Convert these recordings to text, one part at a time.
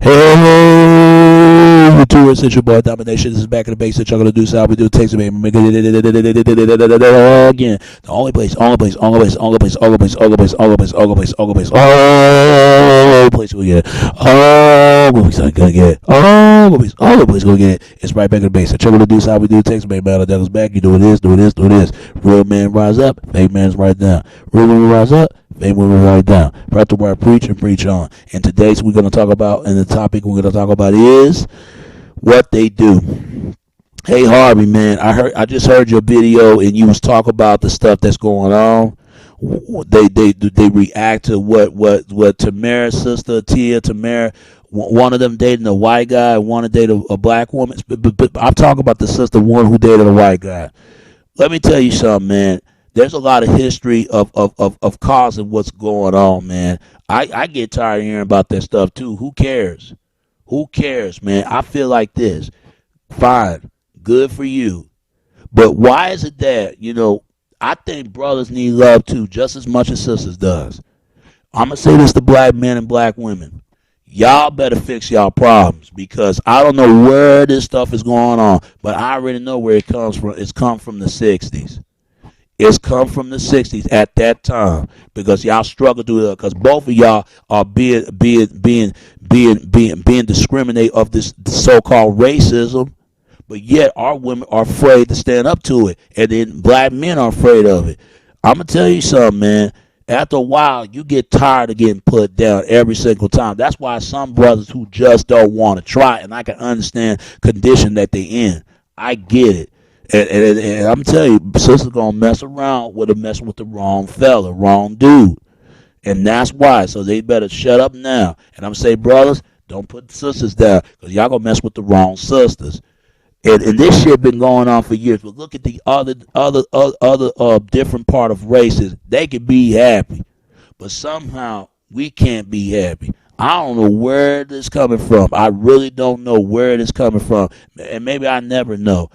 Hey, you two, it's your boy Domination. This is back in the base that y'all gonna do. So how we do takes me again. The only place, only place, only place, only place, only place, only place, only place, only place, only place, only place we get. Oh, movies I gonna get. Oh, movies, all the place gonna get. It's right back in the base. So y'all gonna do. So how we do takes me, man. That goes back. You do this, do this, do this. Real man rise up. Fake man's right down. Real women rise up. Fake women right down. Right to where I preach and preach on. And today's we're gonna talk about, and the topic we're gonna talk about is what they do. Hey Harvey, man, I just heard your video, and you was talking about the stuff that's going on. They react to what Tamara's sister Tamara, one of them dating a white guy, one to date a black woman. But I'm talking about the sister, one who dated a white guy. Let me tell you something, man. There's a lot of history of causing what's going on, man. I get tired of hearing about that stuff too. Who cares? Who cares, man? I feel like this. Fine. Good for you. But why is it that, I think brothers need love too, just as much as sisters does. I'm going to say this to black men and black women. Y'all better fix y'all problems, because I don't know where this stuff is going on, but I already know where it comes from. It's come from the 60s. It's come from the 60s at that time, because y'all struggle through it, because both of y'all are being discriminated of this so-called racism, but yet our women are afraid to stand up to it, and then black men are afraid of it. I'm gonna tell you something, man. After a while, you get tired of getting put down every single time. That's why some brothers who just don't want to try, and I can understand condition that they in. I get it. And I'm telling you, sisters gonna mess around with the wrong fella, wrong dude. And that's why. So they better shut up now. And I'm saying, brothers, don't put the sisters down, because y'all gonna mess with the wrong sisters. And this shit been going on for years. But look at the other different part of races. They can be happy, but somehow we can't be happy. I don't know where this coming from. I really don't know where it is coming from, and maybe I never know.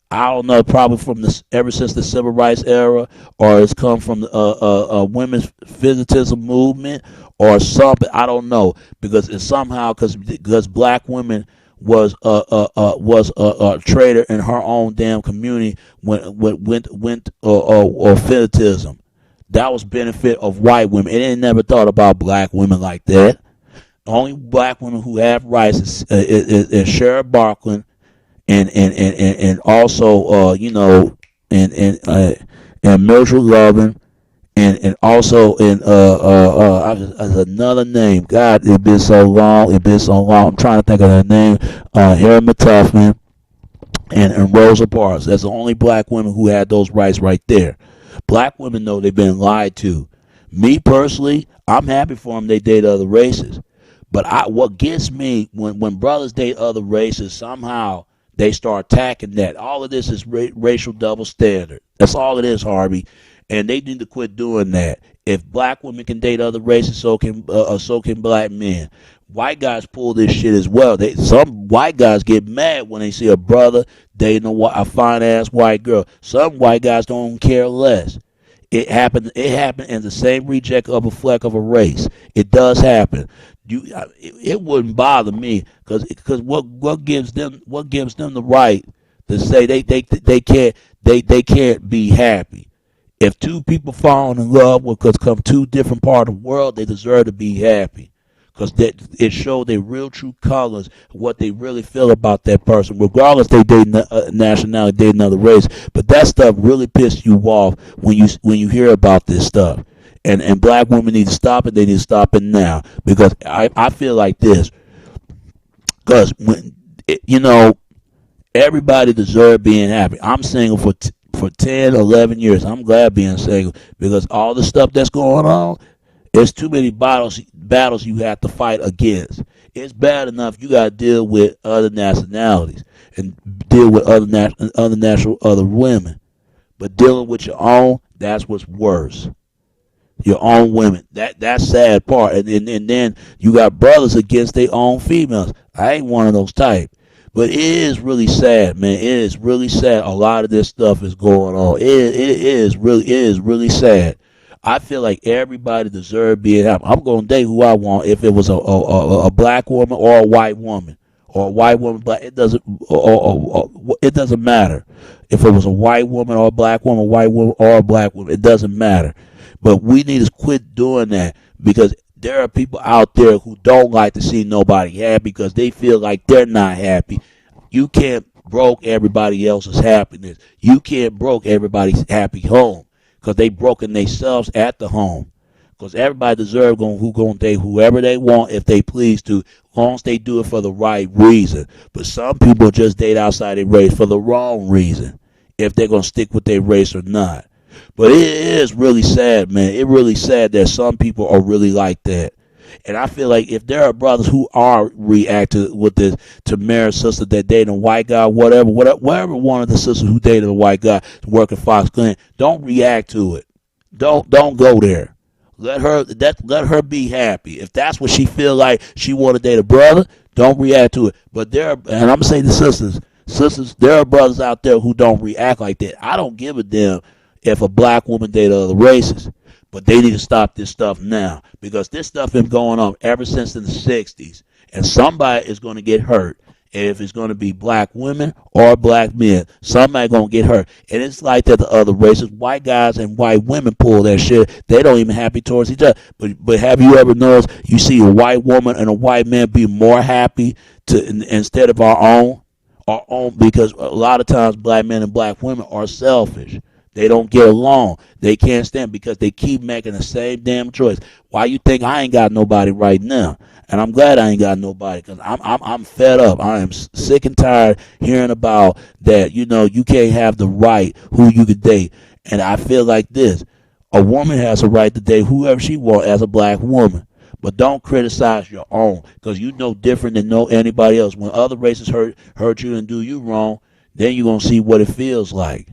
I don't know, probably from ever since the civil rights era, or it's come from the women's physicism movement, or something. I don't know, because it's somehow because black women was a traitor in her own damn community went or physicism. That was benefit of white women. It ain't never thought about black women like that. The only black women who have rights is Sherry Barkland, and also and Mildred Lovin, and also in another name. God, it's been so long. I'm trying to think of her name. Harriet Tubman and Rosa Parks. That's the only black women who had those rights right there. Black women know they've been lied to. Me personally, I'm happy for them. They date other races, but what gets me when brothers date other races, somehow they start attacking that. All of this is racial double standard. That's all it is, Harvey. And they need to quit doing that. If black women can date other races, so can black men. White guys pull this shit as well. Some white guys get mad when they see a brother dating a fine ass white girl. Some white guys don't care less. It happened in the same reject of a fleck of a race. It does happen. It wouldn't bother me, because what gives them the right to say they can't be happy. If two people falling in love because come two different parts of the world, they deserve to be happy, because it showed their real true colors, what they really feel about that person, regardless they date nationality, date another race. But that stuff really pisses you off when you hear about this stuff. And black women need to stop it. They need to stop it now, because I feel like this, because everybody deserves being happy. I'm single for 10, 11 years. I'm glad being single, because all the stuff that's going on, there's too many battles you have to fight against. It's bad enough you got to deal with other nationalities and deal with other women, but dealing with your own, that's what's worse. Your own women. That's sad part. And then you got brothers against their own females. I ain't one of those type. But it is really sad, man. It is really sad. A lot of this stuff is going on. It is really sad. I feel like everybody deserves being happy. I'm going to date who I want if it was a black woman or a white woman. Or a white woman, but it doesn't matter if it was a white woman or a black woman, white woman or a black woman. It doesn't matter. But we need to quit doing that because there are people out there who don't like to see nobody happy because they feel like they're not happy. You can't broke everybody else's happiness. You can't broke everybody's happy home because they broken themselves at the home. Because everybody deserves who going to date whoever they want if they please to, as long as they do it for the right reason. But some people just date outside their race for the wrong reason, if they're going to stick with their race or not. But it is really sad, man. It's really sad that some people are really like that. And I feel like if there are brothers who are reacting with this to marry a sister that dated a white guy, whatever one of the sisters who dated a white guy to work at Fox Glen, don't react to it. Don't go there. Let her be happy. If that's what she feel like she want to date a brother, don't react to it. But and I'm gonna say the sisters, there are brothers out there who don't react like that. I don't give a damn if a black woman date other races, but they need to stop this stuff now because this stuff been going on ever since in the '60s, and somebody is going to get hurt. If it's going to be black women or black men, somebody going to get hurt. And it's like that the other races, white guys and white women pull that shit. They don't even happy towards each other. But have you ever noticed you see a white woman and a white man be more happy instead of our own? Our own, because a lot of times black men and black women are selfish. They don't get along. They can't stand because they keep making the same damn choice. Why you think I ain't got nobody right now? And I'm glad I ain't got nobody because I'm fed up. I am sick and tired hearing about that. You know, you can't have the right who you could date. And I feel like this: a woman has a right to date whoever she wants as a black woman. But don't criticize your own because you know different than anybody else. When other races hurt you and do you wrong, then you're gonna see what it feels like.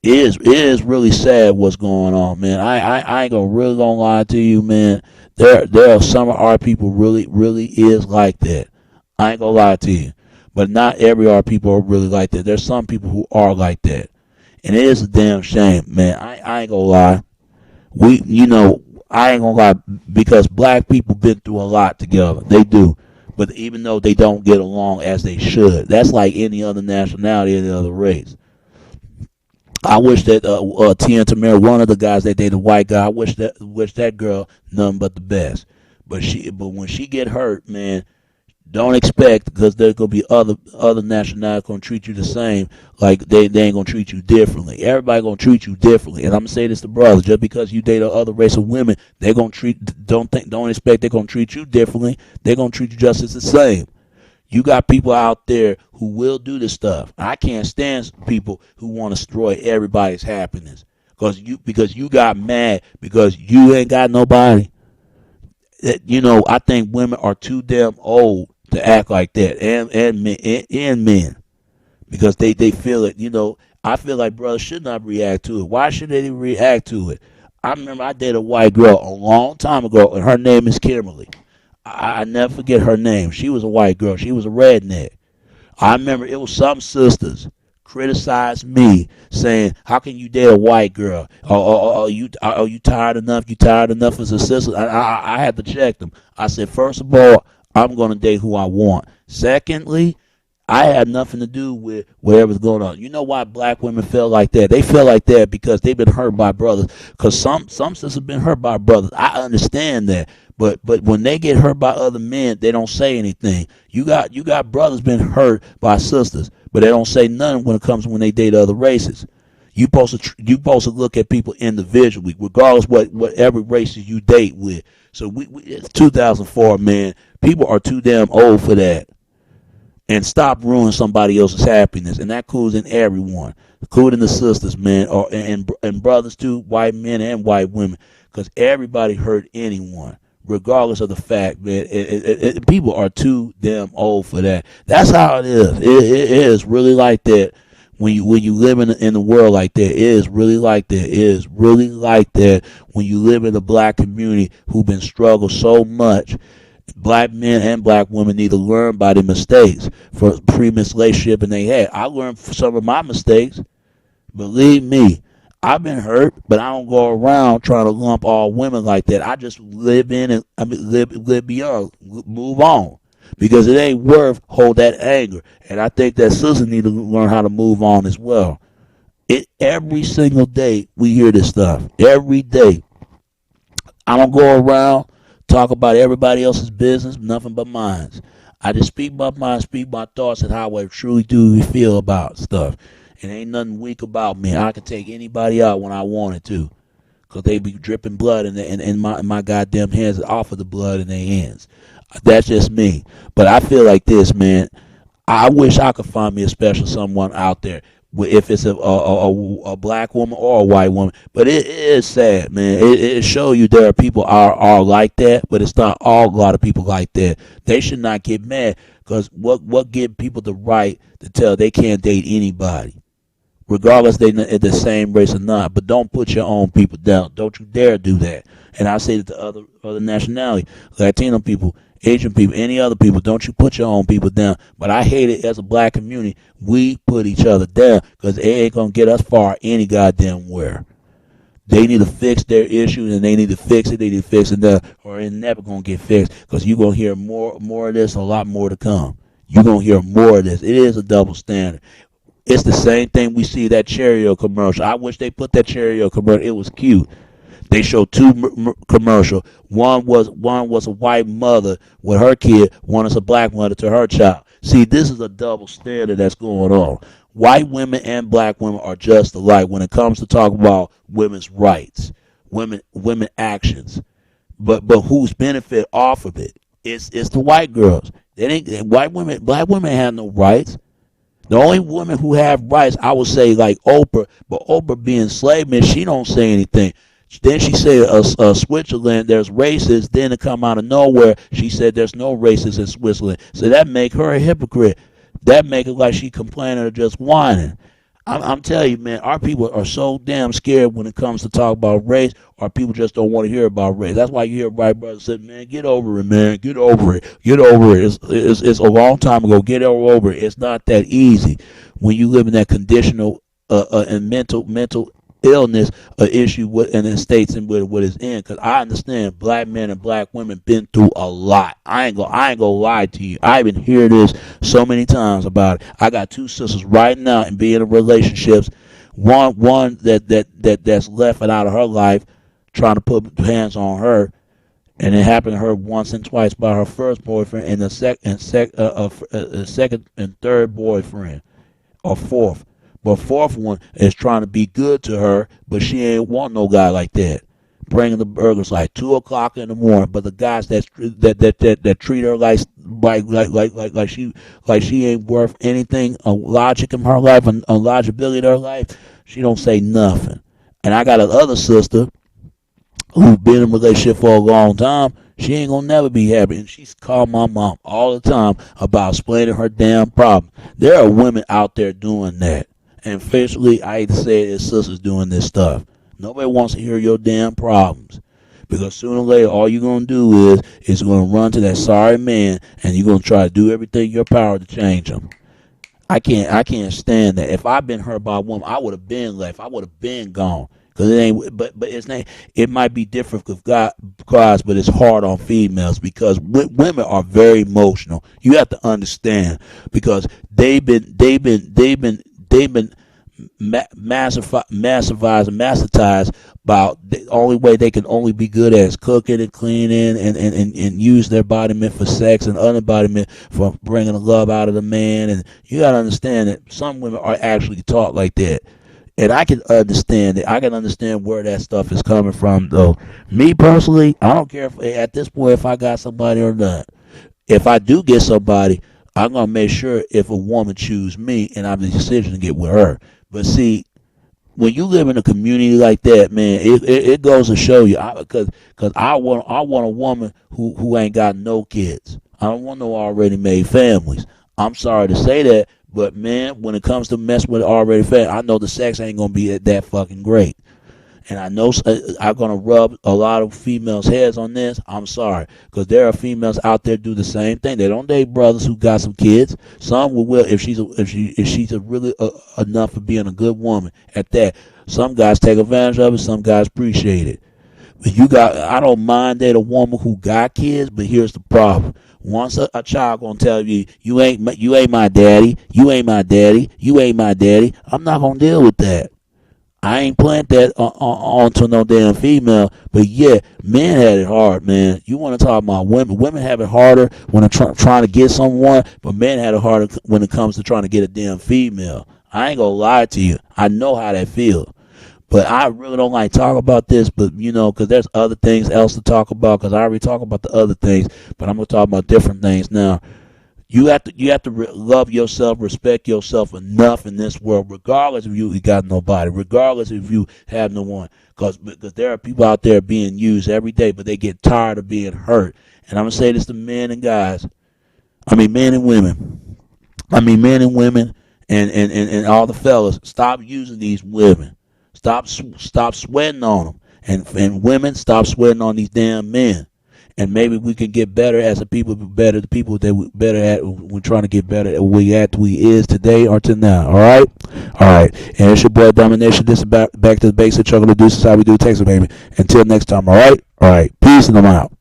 It is really sad what's going on, man. I ain't really gonna lie to you, man. There are some of our people really is like that. I ain't gonna lie to you, but not every our people are really like that. There's some people who are like that, and it is a damn shame, man. I ain't gonna lie. I ain't gonna lie because black people been through a lot together. They do. But even though they don't get along as they should, that's like any other nationality, any other race. I wish that Tia Tamara, one of the guys that dated a white guy, I wish that girl nothing but the best. But when she get hurt, man, don't expect because there's gonna be other nationalities gonna treat you the same. Like they ain't gonna treat you differently. Everybody gonna treat you differently. And I'm gonna say this to brothers: just because you date other race of women, they gonna don't expect they're gonna treat you differently. They're gonna treat you just as the same. You got people out there who will do this stuff. I can't stand people who want to destroy everybody's happiness because you got mad because you ain't got nobody. I think women are too damn old to act like that, and men because they feel it. I feel like brothers should not react to it. Why should they react to it? I remember I dated a white girl a long time ago, and her name is Kimberly. I never forget her name. She was a white girl. She was a redneck. I remember it was some sisters criticized me saying, "How can you date a white girl? Are you tired enough? You tired enough as a sister?" I had to check them. I said, first of all, I'm going to date who I want. Secondly, I had nothing to do with whatever's going on. You know why black women feel like that? They feel like that because they've been hurt by brothers. Because some sisters have been hurt by brothers. I understand that. But when they get hurt by other men, they don't say anything. You got brothers been hurt by sisters, but they don't say nothing when they date other races. You supposed to look at people individually, regardless whatever races you date with. So it's 2004, man. People are too damn old for that. And stop ruining somebody else's happiness, and that includes in everyone, including the sisters, man, and brothers too, white men and white women, because everybody hurt anyone, regardless of the fact, man. People are too damn old for that. That's how it is. It is really like that when you live in the world like that. It is really like that. It is really like that when you live in a black community who've been struggled so much. Black men and black women need to learn by their mistakes for previous relationship and they had. I learned some of my mistakes. Believe me, I've been hurt, but I don't go around trying to lump all women like that. I just live in and live beyond, move on, because it ain't worth hold that anger. And I think that sisters need to learn how to move on as well. It every single day we hear this stuff. Every day, I don't go around talk about everybody else's business, nothing but mine. I just speak my mind, speak my thoughts, and how I truly do feel about stuff. And ain't nothing weak about me. I can take anybody out when I wanted to, cause they be dripping blood in my goddamn hands off of the blood in their hands. That's just me. But I feel like this, man. I wish I could find me a special someone out there. If it's a black woman or a white woman, but it is sad, man. It shows you there are people are like that, but it's not all a lot of people like that. They should not get mad because what give people the right to tell they can't date anybody, regardless they in the same race or not. But don't put your own people down. Don't you dare do that. And I say that to other nationality, Latino people, Asian people, any other people, don't you put your own people down. But I hate it as a black community. We put each other down because it ain't going to get us far any goddamn where. They need to fix their issues and they need to fix it. They need to fix it now, or it's never going to get fixed because you're going to hear more of this, a lot more to come. You're going to hear more of this. It is a double standard. It's the same thing we see that Cheerio commercial. I wish they put that Cheerio commercial. It was cute. They showed two commercial. One was a white mother with her kid. One is a black mother to her child. See, this is a double standard that's going on. White women and black women are just alike when it comes to talk about women's rights, women actions. But who's benefit off of it? It's the white girls. They ain't white women. Black women have no rights. The only women who have rights, I would say, like Oprah. But Oprah being slave man, she don't say anything. Then she said, Switzerland, there's racists. Then to come out of nowhere, she said there's no racists in Switzerland. So that make her a hypocrite. That make it like she complaining or just whining. I'm telling you, man, our people are so damn scared when it comes to talk about race. Our people just don't want to hear about race. That's why you hear white brothers say, man, get over it, man. Get over it. Get over it. It's a long time ago. Get over it. It's not that easy when you live in that conditional and mental illness issue in the states and what it's in. Because I understand black men and black women been through a lot. I ain't gonna lie to you. I even hear this so many times about it. I got two sisters right now and being in relationships. One that's left it out of her life, trying to put hands on her, and it happened to her once and twice by her first boyfriend and the second and third boyfriend or fourth. But fourth one is trying to be good to her, but she ain't want no guy like that. Bringing the burgers like 2 o'clock in the morning, but the guys that treat her like she ain't worth anything, a logic in her life, a logibility in her life, she don't say nothing. And I got another sister who been in a relationship for a long time. She ain't gonna never be happy, and she's called my mom all the time about explaining her damn problem. There are women out there doing that. And officially, I hate to say it, it's sisters doing this stuff. Nobody wants to hear your damn problems. Because sooner or later, all you're going to do is going to run to that sorry man, and you're going to try to do everything in your power to change him. I can't stand that. If I've been hurt by a woman, I would have been left. I would have been gone. Cause it ain't, but it's not. It might be different with guys, but it's hard on females because women are very emotional. You have to understand because they've been massivized and massivized about the only way they can only be good at is cooking and cleaning and use their embodiment for sex and unembodiment for bringing the love out of the man. And you got to understand that some women are actually taught like that. And I can understand it. I can understand where that stuff is coming from, though. Me personally, I don't care if at this point if I got somebody or not. If I do get somebody, I'm gonna make sure if a woman choose me and I'm the decision to get with her. But see, when you live in a community like that, man, it goes to show you. Because I want a woman who ain't got no kids. I don't want no already made families. I'm sorry to say that, but man, when it comes to mess with already family, I know the sex ain't gonna be that fucking great. And I know I'm gonna rub a lot of females' heads on this. I'm sorry, because there are females out there do the same thing. They don't date brothers who got some kids. Some will if she's a really enough for being a good woman at that. Some guys take advantage of it. Some guys appreciate it. But I don't mind dating a woman who got kids, but here's the problem. Once a child gonna tell you you ain't my daddy, you ain't my daddy, you ain't my daddy, I'm not gonna deal with that. I ain't plant that onto no damn female. But yeah, men had it hard, man. You want to talk about women? Women have it harder when they're trying to get someone, but men had it harder when it comes to trying to get a damn female. I ain't gonna lie to you. I know how that feels. But I really don't like talking about this, but because there's other things else to talk about. Because I already talked about the other things, but I'm gonna talk about different things now. You have to love yourself, respect yourself enough in this world, regardless if you got nobody, regardless if you have no one. Because there are people out there being used every day, but they get tired of being hurt. And I'm gonna say this to men and guys. I mean men and women. And all the fellas. Stop using these women. Stop sweating on them. And women, stop sweating on these damn men. And maybe we can get better as a people, the people that we better at. We're trying to get better at we is today or to now. All right. And it's your boy Domination. This is back to the basic chuckle of deuces. How we do Texas, baby. Until next time. All right. Peace and I'm out.